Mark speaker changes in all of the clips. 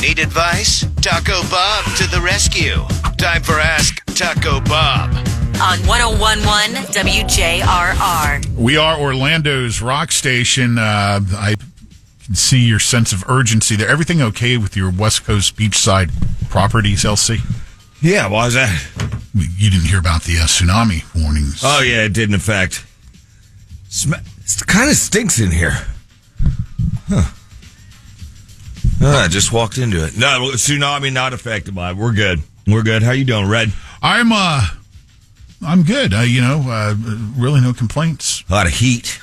Speaker 1: Need advice? Taco Bob to the rescue. Time for Ask Taco Bob.
Speaker 2: On 101.1 WJRR.
Speaker 3: We are Orlando's rock station. I can see your sense of urgency there. Everything okay with your West Coast beachside properties, LC?
Speaker 4: Yeah, why is that?
Speaker 3: You didn't hear about the tsunami warnings.
Speaker 4: Oh, yeah, it didn't affect. It kind of stinks in here. Huh. I just walked into it. No, tsunami not affected by it. We're good. We're good. How you doing, Red?
Speaker 3: I'm good. Really no complaints.
Speaker 4: A lot of heat.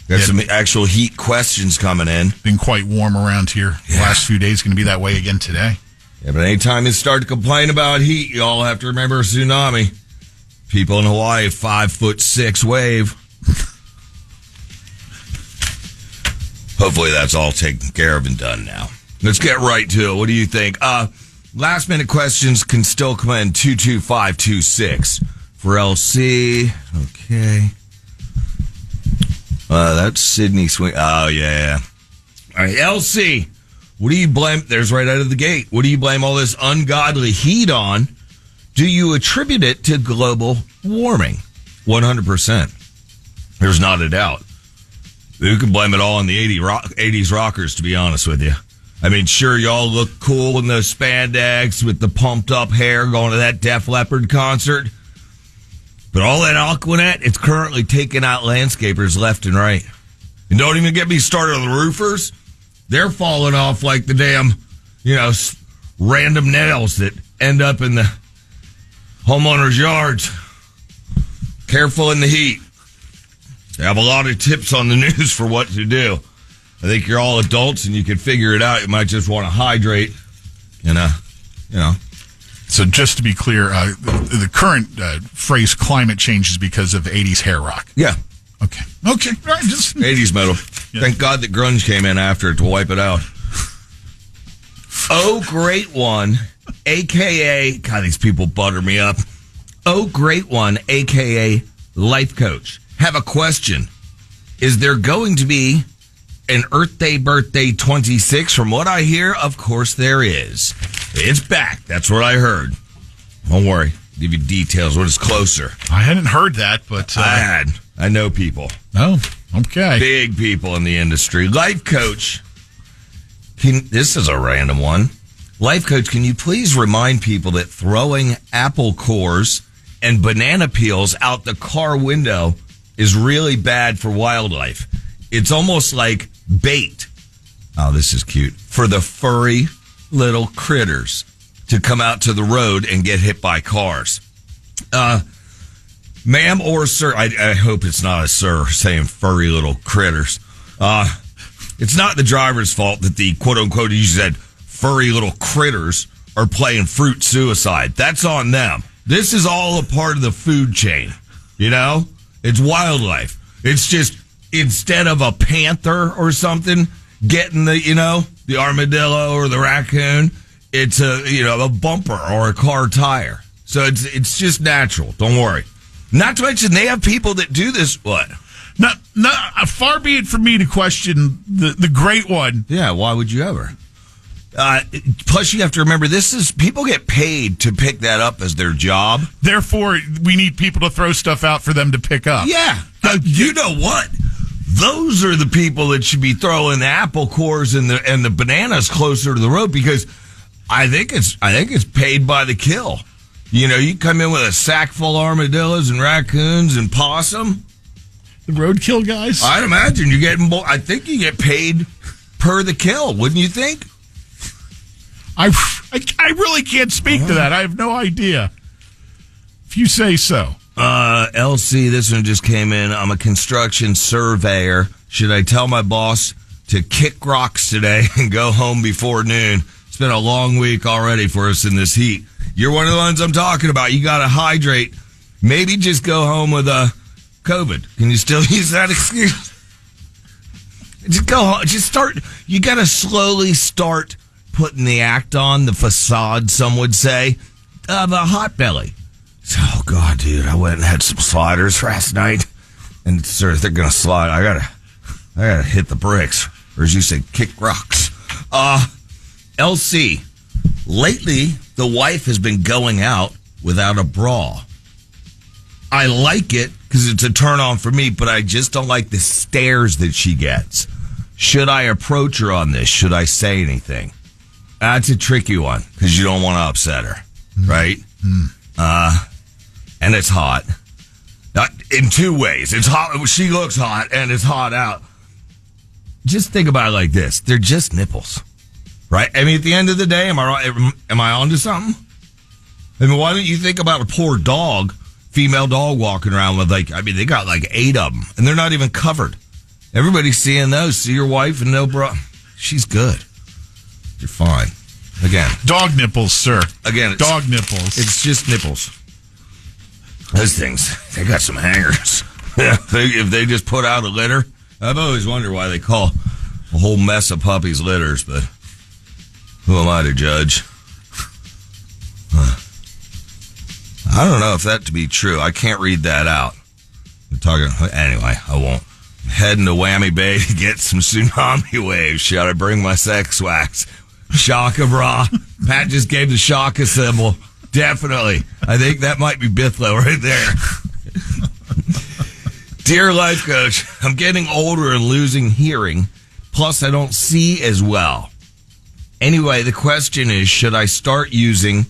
Speaker 4: Got some actual heat questions coming in.
Speaker 3: Been quite warm around here. The last few days going to be that way again today.
Speaker 4: Yeah, but anytime you start to complain about heat, you all have to remember a tsunami. People in Hawaii, 5'6" wave. Hopefully that's all taken care of and done now. Let's get right to it. What do you think? Last minute questions can still come in 22526 for LC. Okay. That's Sydney Swing. Oh, yeah. All right, LC. What do you blame? There's right out of the gate. What do you blame all this ungodly heat on? Do you attribute it to global warming? 100%. There's not a doubt. You can blame it all on the 80s rockers, to be honest with you. I mean, sure, y'all look cool in those spandex with the pumped up hair going to that Def Leppard concert. But all that Aquanet, it's currently taking out landscapers left and right. And don't even get me started on the roofers. They're falling off like the damn, random nails that end up in the homeowners' yards. Careful in the heat. They have a lot of tips on the news for what to do. I think you're all adults and you can figure it out. You might just want to hydrate
Speaker 3: So just to be clear, the current phrase climate change is because of 80s hair rock.
Speaker 4: Yeah.
Speaker 3: Okay. All right, just
Speaker 4: 80s metal. Yeah. Thank God that grunge came in after it to wipe it out. Oh, great one, a.k.a. God, these people butter me up. Oh, great one, a.k.a. life coach. Have a question. Is there going to be an Earth Day birthday 26? From what I hear, of course there is. It's back. That's what I heard. Don't worry. I'll give you details when it's closer.
Speaker 3: I hadn't heard that, but...
Speaker 4: I know people.
Speaker 3: Oh, okay.
Speaker 4: Big people in the industry. Life coach. This is a random one. Life coach, can you please remind people that throwing apple cores and banana peels out the car window is really bad for wildlife? It's almost like bait. Oh, this is cute. For the furry little critters to come out to the road and get hit by cars. Ma'am or sir, I hope it's not a sir saying furry little critters. It's not the driver's fault that the quote-unquote, you said, furry little critters are playing fruit suicide. That's on them. This is all a part of the food chain. It's wildlife. It's just, instead of a panther or something getting the armadillo or the raccoon, it's a bumper or a car tire. So it's just natural. Don't worry. Not to mention they have people that do this. What?
Speaker 3: Not far be it from me to question the great one.
Speaker 4: Yeah, why would you ever? Plus, you have to remember, people get paid to pick that up as their job.
Speaker 3: Therefore, we need people to throw stuff out for them to pick up.
Speaker 4: Yeah. You know what? Those are the people that should be throwing the apple cores and the bananas closer to the road, because I think it's paid by the kill. You come in with a sack full of armadillos and raccoons and possum.
Speaker 3: The roadkill guys?
Speaker 4: I'd imagine you're getting I think you get paid per the kill, wouldn't you think?
Speaker 3: I really can't speak to that. I have no idea. If you say so.
Speaker 4: LC, this one just came in. I'm a construction surveyor. Should I tell my boss to kick rocks today and go home before noon? It's been a long week already for us in this heat. You're one of the ones I'm talking about. You got to hydrate. Maybe just go home with COVID. Can you still use that excuse? Just go home. Just start. You got to slowly start putting the act on, the facade, some would say, of a hot belly. Oh, God, dude, I went and had some sliders last night. And, sir, they're going to slide. I gotta hit the bricks. Or as you say, kick rocks. LC, lately the wife has been going out without a bra. I like it because it's a turn on for me, but I just don't like the stares that she gets. Should I approach her on this? Should I say anything? That's a tricky one because you don't want to upset her, right? And it's hot. In two ways. It's hot. She looks hot, and it's hot out. Just think about it like this. They're just nipples, right? I mean, at the end of the day, am I onto something? I mean, why don't you think about a poor dog, female dog walking around with they got 8 of them, and they're not even covered. Everybody's seeing those. See your wife and no bra. She's good. You're fine. Again.
Speaker 3: Dog nipples, sir.
Speaker 4: Again.
Speaker 3: Dog nipples.
Speaker 4: It's just nipples. Those things, they got some hangers. If they just put out a litter, I've always wondered why they call a whole mess of puppies litters, but who am I to judge? I don't know if that to be true. I can't read that out. Anyway, I won't. I'm heading to Whammy Bay to get some tsunami waves. Should I bring my sex wax? Shaka bra. Pat just gave the Shaka symbol. Definitely. I think that might be Bithlo right there. Dear life coach, I'm getting older and losing hearing. Plus, I don't see as well. Anyway, the question is, should I start using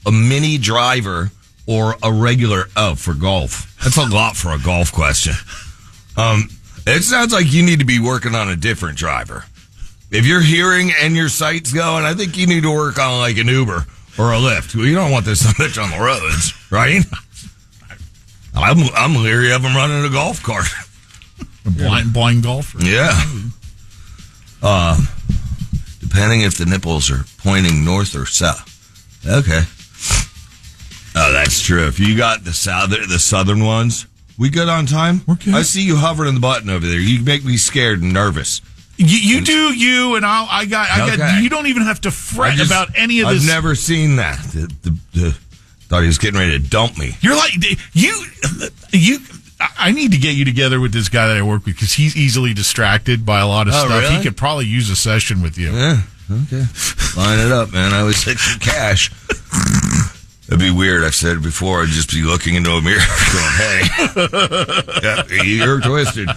Speaker 4: a mini driver or a regular, for golf? That's a lot for a golf question. It sounds like you need to be working on a different driver. If you're hearing and your sight's going, I think you need to work on an Uber or a Lyft. Well, you don't want this bitch on the roads, right? I'm leery of them running a golf cart.
Speaker 3: A blind golfer.
Speaker 4: Yeah. Depending if the nipples are pointing north or south. Okay. Oh, that's true. If you got the southern ones, we good on time?
Speaker 3: We're good.
Speaker 4: I see you hovering the button over there. You make me scared and nervous.
Speaker 3: You do you, and I got.
Speaker 4: Okay.
Speaker 3: You don't even have to fret about any of this.
Speaker 4: I've never seen that. Thought he was getting ready to dump me.
Speaker 3: You're like you. I need to get you together with this guy that I work with because he's easily distracted by a lot of stuff.
Speaker 4: Really?
Speaker 3: He could probably use a session with you.
Speaker 4: Yeah. Okay. Line it up, man. I always take some cash. It'd be weird. I've said it before. I'd just be looking into a mirror going, hey, you're twisted.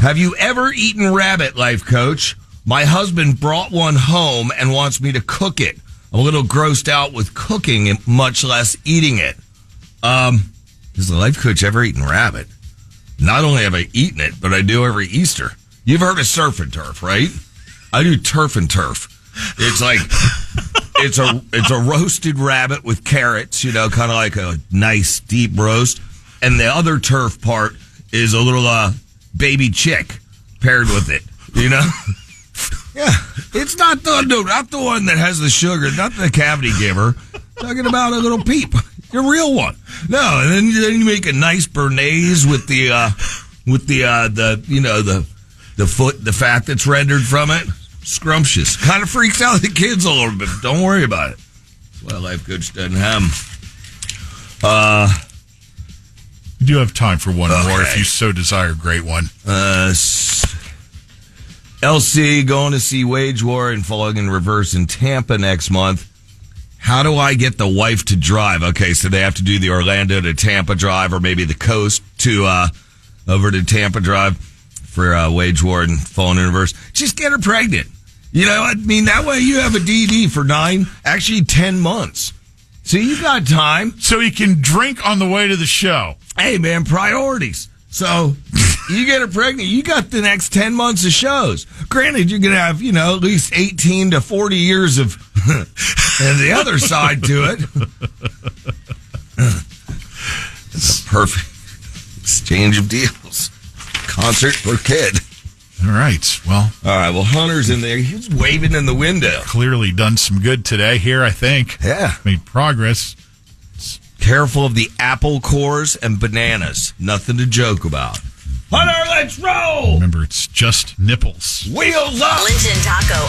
Speaker 4: Have you ever eaten rabbit, life coach? My husband brought one home and wants me to cook it. I'm a little grossed out with cooking and much less eating it. Has the life coach ever eaten rabbit? Not only have I eaten it, but I do every Easter. You've heard of surf and turf, right? I do turf and turf. It's like it's a roasted rabbit with carrots, kind of like a nice deep roast, and the other turf part is a little baby chick paired with it. Yeah, it's not the one that has the sugar, not the cavity giver. Talking about a little peep, your real one. No, and then you make a nice béarnaise with the fat that's rendered from it. Scrumptious. Kind of freaks out the kids a little bit. Don't worry about it. That's why life coach doesn't have them.
Speaker 3: You do have time for one more if you so desire. Great one.
Speaker 4: LC going to see Wage War and Falling in Reverse in Tampa next month. How do I get the wife to drive? Okay, so they have to do the Orlando to Tampa drive, or maybe the coast to over to Tampa drive for Wage War and Falling in Reverse. Just get her pregnant. That way you have a DD for 10 months. So you got time.
Speaker 3: So you can drink on the way to the show.
Speaker 4: Hey, man, priorities. So you get her pregnant, you got the next 10 months of shows. Granted, you're going to have, at least 18 to 40 years of and the other side to it. It's a perfect exchange of deals. Concert for kid.
Speaker 3: All right. Well,
Speaker 4: Hunter's in there. He's waving in the window.
Speaker 3: Clearly done some good today here, I think.
Speaker 4: Yeah.
Speaker 3: Made progress.
Speaker 4: Careful of the apple cores and bananas. Nothing to joke about. Hunter, let's roll!
Speaker 3: Remember, it's just nipples.
Speaker 4: Wheels up!
Speaker 2: Linton Taco.